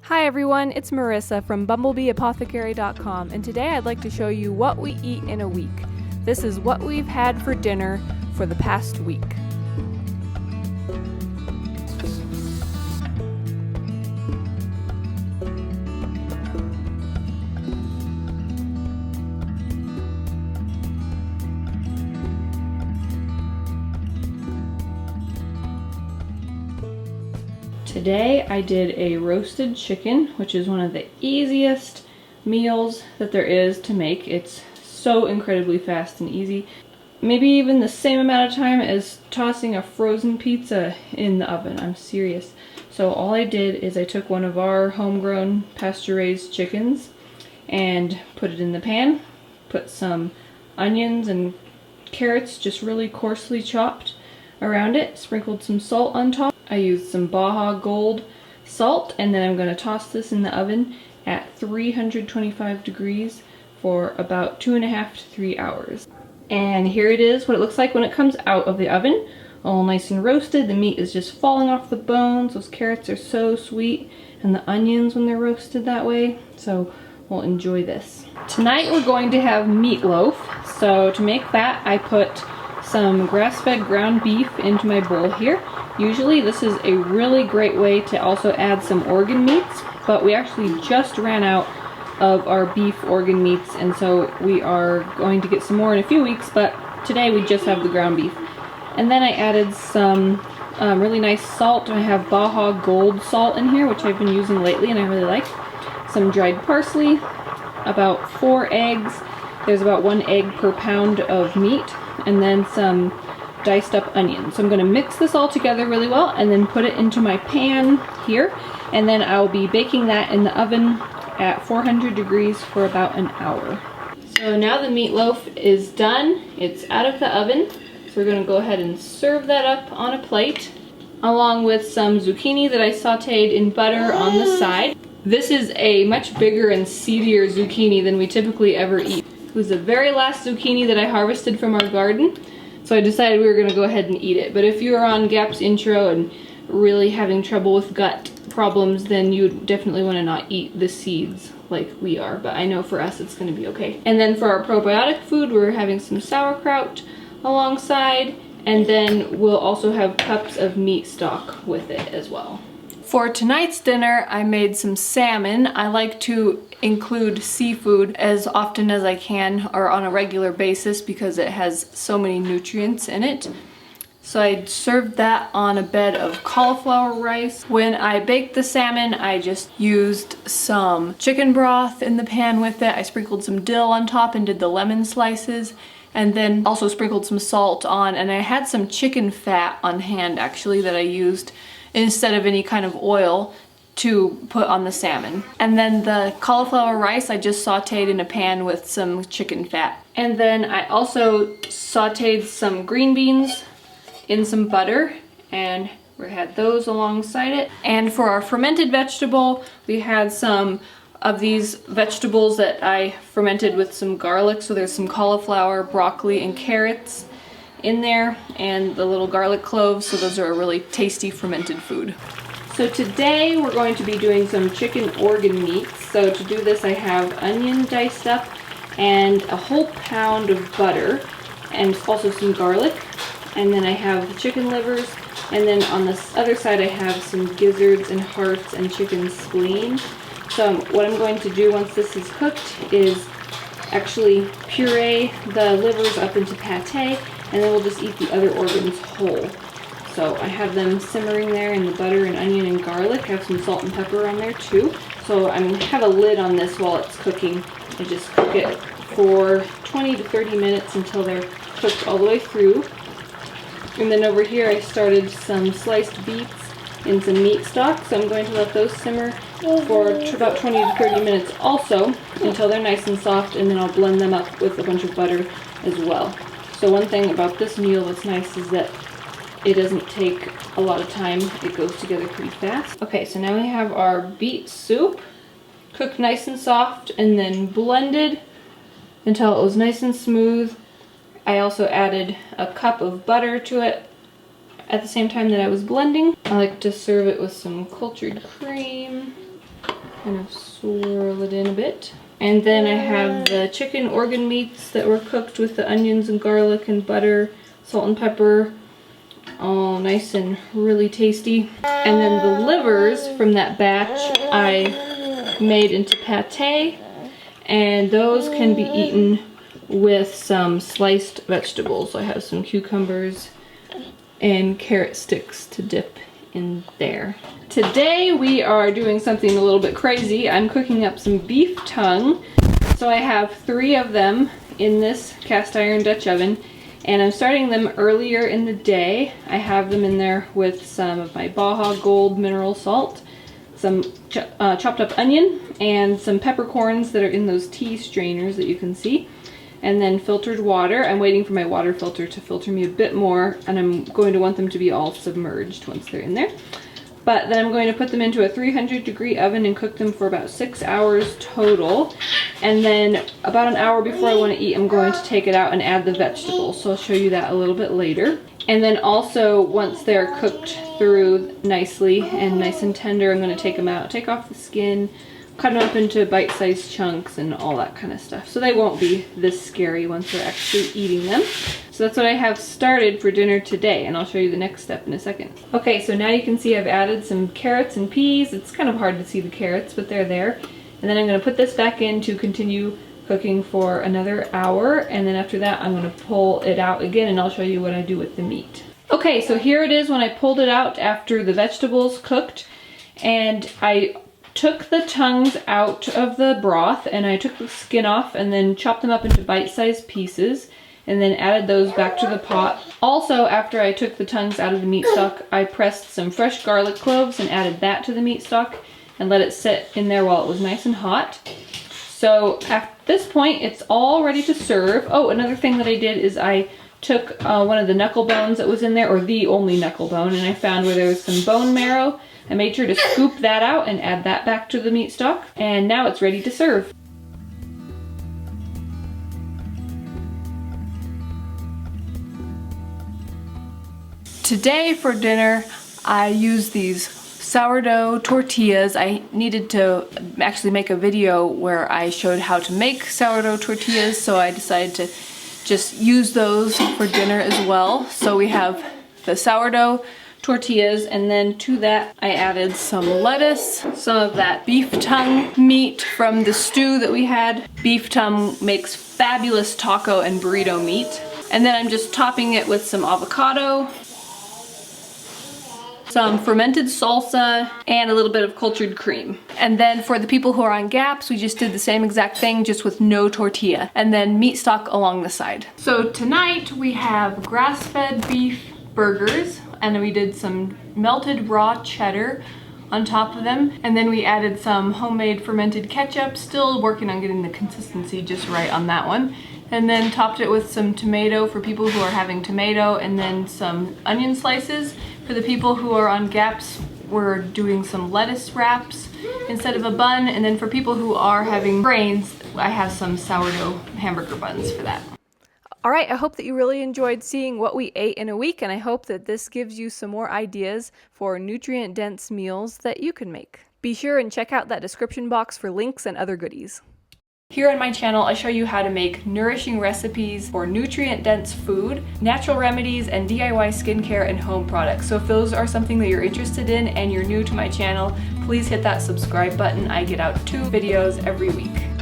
Hi everyone, it's Marisa from BumblebeeApothecary.com, and today I'd like to show you what we eat in a week. This is what we've had for dinner for the past week. Today I did a roasted chicken, which is one of the easiest meals that there is to make. It's so incredibly fast and easy. Maybe even the same amount of time as tossing a frozen pizza in the oven. I'm serious. So all I did is I took one of our homegrown pasture-raised chickens and put it in the pan, put some onions and carrots just really coarsely chopped around it, sprinkled some salt on top. I used some Baja Gold salt, and then I'm going to toss this in the oven at 325 degrees for about 2.5 to 3 hours. And here it is, what it looks like when it comes out of the oven. All nice and roasted. The meat is just falling off the bones. Those carrots are so sweet, and the onions when they're roasted that way. So we'll enjoy this. Tonight we're going to have meatloaf. So to make that, I put some grass-fed ground beef into my bowl here. Usually this is a really great way to also add some organ meats, but we actually just ran out of our beef organ meats, and so we are going to get some more in a few weeks, but today we just have the ground beef. And then I added some really nice salt. I have Baja Gold salt in here, which I've been using lately and I really like. Some dried parsley, about 4 eggs. There's about 1 egg per pound of meat, and then some diced up onions. So I'm going to mix this all together really well and then put it into my pan here, and then I'll be baking that in the oven at 400 degrees for about an hour. So now the meatloaf is done. It's out of the oven. So we're going to go ahead and serve that up on a plate along with some zucchini that I sauteed in butter on the side. This is a much bigger and seedier zucchini than we typically ever eat. It was the very last zucchini that I harvested from our garden, so I decided we were going to go ahead and eat it. But if you're on GAP's intro and really having trouble with gut problems, then you would definitely want to not eat the seeds like we are. But I know for us it's going to be okay. And then for our probiotic food, we're having some sauerkraut alongside, and then we'll also have cups of meat stock with it as well. For tonight's dinner, I made some salmon. I like to include seafood as often as I can, or on a regular basis, because it has so many nutrients in it. So I served that on a bed of cauliflower rice. When I baked the salmon, I just used some chicken broth in the pan with it. I sprinkled some dill on top and did the lemon slices, and then also sprinkled some salt on, and I had some chicken fat on hand actually that I used instead of any kind of oil to put on the salmon. And then the cauliflower rice I just sauteed in a pan with some chicken fat. And then I also sauteed some green beans in some butter, and we had those alongside it. And for our fermented vegetable, we had some of these vegetables that I fermented with some garlic. So there's some cauliflower, broccoli, and carrots in there, and the little garlic cloves, so those are a really tasty fermented food. So today we're going to be doing some chicken organ meats. So to do this I have onion diced up and a whole pound of butter and also some garlic, and then I have chicken livers, and then on this other side I have some gizzards and hearts and chicken spleen. So what I'm going to do once this is cooked is actually puree the livers up into pate, and then we'll just eat the other organs whole. So I have them simmering there in the butter and onion and garlic. I have some salt and pepper on there too. So I'm going to have a lid on this while it's cooking and just cook it for 20 to 30 minutes until they're cooked all the way through. And then over here I started some sliced beets in some meat stock, so I'm going to let those simmer for about 20 to 30 minutes also until they're nice and soft, and then I'll blend them up with a bunch of butter as well. So one thing about this meal that's nice is that it doesn't take a lot of time. It goes together pretty fast. Okay, so now we have our beet soup cooked nice and soft and then blended until it was nice and smooth. I also added a cup of butter to it at the same time that I was blending. I like to serve it with some cultured cream. kind of swirl it in a bit. And then I have the chicken organ meats that were cooked with the onions and garlic and butter, salt and pepper, all nice and really tasty. And then the livers from that batch I made into pate, and those can be eaten with some sliced vegetables. I have some cucumbers and carrot sticks to dip in there. Today we are doing something a little bit crazy. I'm cooking up some beef tongue. So I have 3 of them in this cast iron Dutch oven, and I'm starting them earlier in the day. I have them in there with some of my Baja Gold mineral salt, some chopped up onion, and some peppercorns that are in those tea strainers that you can see. And then filtered water. I'm waiting for my water filter to filter me a bit more, and I'm going to want them to be all submerged once they're in there. But then I'm going to put them into a 300-degree oven and cook them for about 6 hours total. And then about an hour before I want to eat, I'm going to take it out and add the vegetables. So I'll show you that a little bit later. And then also, once they're cooked through nicely and nice and tender, I'm going to take them out, take off the skin, cut them up into bite-sized chunks and all that kind of stuff. So they won't be this scary once we're actually eating them. So that's what I have started for dinner today, and I'll show you the next step in a second. Okay, so now you can see I've added some carrots and peas. It's kind of hard to see the carrots, but they're there. And then I'm going to put this back in to continue cooking for another hour, and then after that I'm going to pull it out again and I'll show you what I do with the meat. Okay, so here it is when I pulled it out after the vegetables cooked, and I took the tongues out of the broth and I took the skin off and then chopped them up into bite-sized pieces and then added those back to the pot. Also, after I took the tongues out of the meat stock, I pressed some fresh garlic cloves and added that to the meat stock and let it sit in there while it was nice and hot. So at this point, it's all ready to serve. Oh, another thing that I did is I took one of the knuckle bones that was in there, or the only knuckle bone, and I found where there was some bone marrow. I made sure to scoop that out and add that back to the meat stock, and now it's ready to serve. Today for dinner, I used these sourdough tortillas. I needed to actually make a video where I showed how to make sourdough tortillas, so I decided to just use those for dinner as well. So we have the sourdough tortillas, and then to that I added some lettuce, some of that beef tongue meat from the stew that we had. Beef tongue makes fabulous taco and burrito meat. And then I'm just topping it with some avocado, some fermented salsa, and a little bit of cultured cream. And then for the people who are on gaps, we just did the same exact thing, just with no tortilla, and then meat stock along the side. So tonight we have grass-fed beef burgers, and we did some melted raw cheddar on top of them, and then we added some homemade fermented ketchup, still working on getting the consistency just right on that one, and then topped it with some tomato for people who are having tomato, and then some onion slices. For the people who are on gaps, we're doing some lettuce wraps instead of a bun, and then for people who are having grains, I have some sourdough hamburger buns for that. All right, I hope that you really enjoyed seeing what we ate in a week, and I hope that this gives you some more ideas for nutrient-dense meals that you can make. Be sure and check out that description box for links and other goodies. Here on my channel, I show you how to make nourishing recipes for nutrient-dense food, natural remedies, and DIY skincare and home products. So if those are something that you're interested in and you're new to my channel, please hit that subscribe button. I get out 2 videos every week.